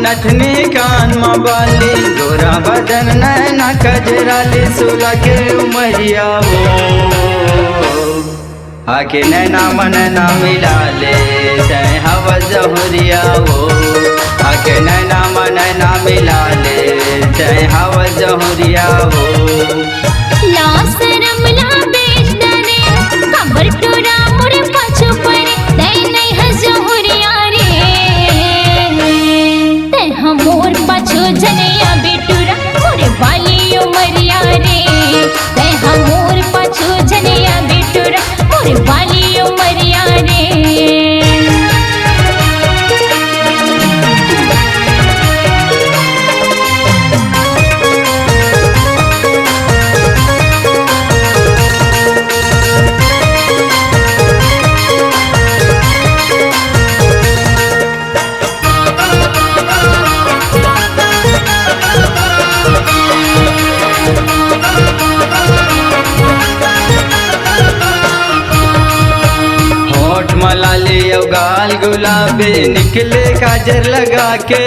नथनी कान में बाली गोरा बदन नैना कजराली सुला के उमरिया वो आके नैना मनैना मिला ले तय हवा जहुरिया वो आके नैना मनैना मिला ले तय हवा जहुरिया वो लासरम ला बेच दने खबर टोरा मोरे पाछो पड़े तय नहीं हजहुरिया रे तय हमोर पाछो जनिया बेटुरा मोरे बाली उमरिया रे तय हमोर पाछो जनिया बेटुरा मोरे बाली उमरिया रे। मलाली गाल गुलाबी निकले काजर लगा के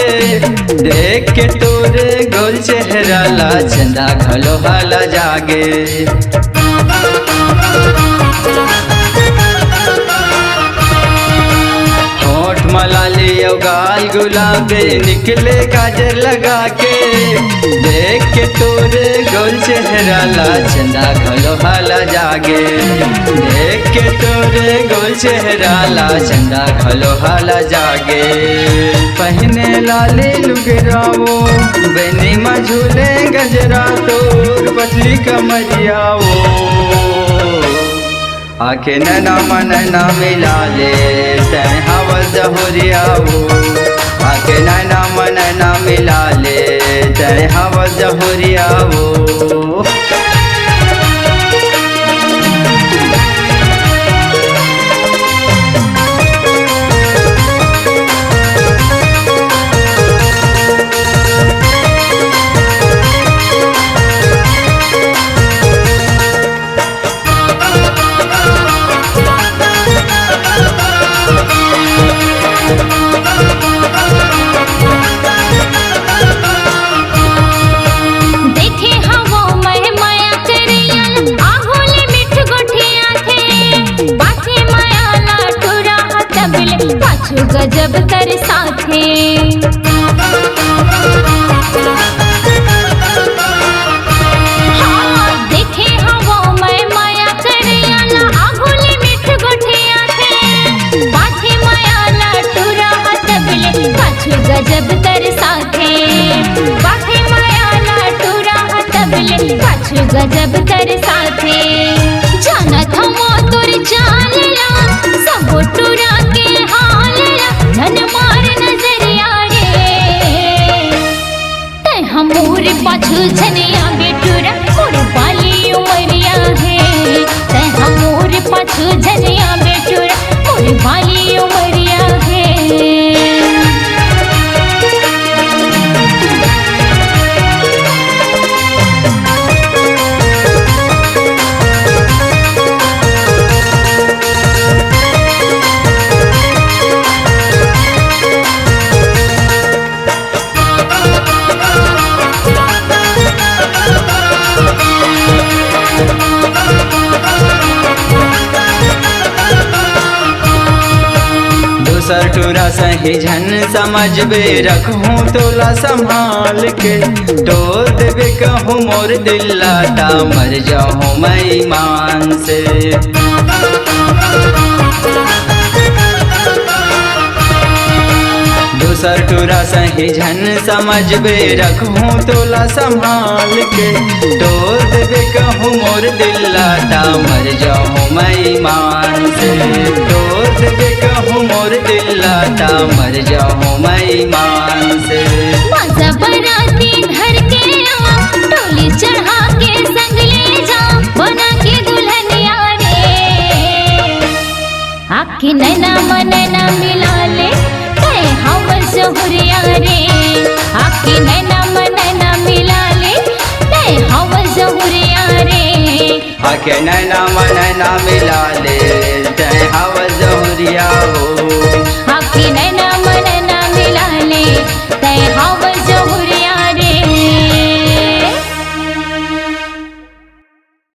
देख के तोरे गोल चेहरा ला चंदा घलो हाला जागे होठ मलाली गाल गुलाबी निकले काजर लगा के देख के तोरे गोल चेहरा ला चंदा घलो हाला जागे देख के तोरे गोल चेहरा ला चंदा घलो हाला जागे पहने लाली लुगराओ बेनी में झूले गजरा तोर पतली कमरिया वो आके नैना मनैना मिला ले तय हवा जहुरिया वो आके नैना मनैना मिला ले तय हवा जहुरिया वो गजब कर साथे हाँ देखे हवा मैं माया करे आला आगोले मिठ गोठिया थे बाथे माया ला टूरा हतबले पाछू गजब कर साथे बाथे माया ला टूरा हतबले पाछू गजब कर साथे जाना था मो तोर चालला सब टूरा के धन मार नजरिया रे तय हमोर पाछू झनिया बेटुरा मोर बाली उमरिया है तय हमोर पाछू झनिया बेटुरा मोर बाली उमरिया है। दूसर टूरा सही झन समझ बे रखूं तोला संभाल के तोड़ देवे कहूँ मोर दिल लाटा मर जाऊँ मैं ईमान से दूसर टूरा सही झन समझ बे रखूं तोला संभाल के तोड़ देवे कहूँ मोर दिल लाटा मर जाऊँ मैं ईमान से तोड़ देवे कहूँ मोर दिल लाटा मर जाऊँ मैं ईमान से। मजा बराती घर के आ टोली चढ़ा के संग ले जा बना के दुल्हनिया रे आखी नैना मनैना मिला ले तय हमर जहुरिया रे आखी नैना मनैना मिला ले तय हमर जहुरिया रे आके नैना मनैना मिला ले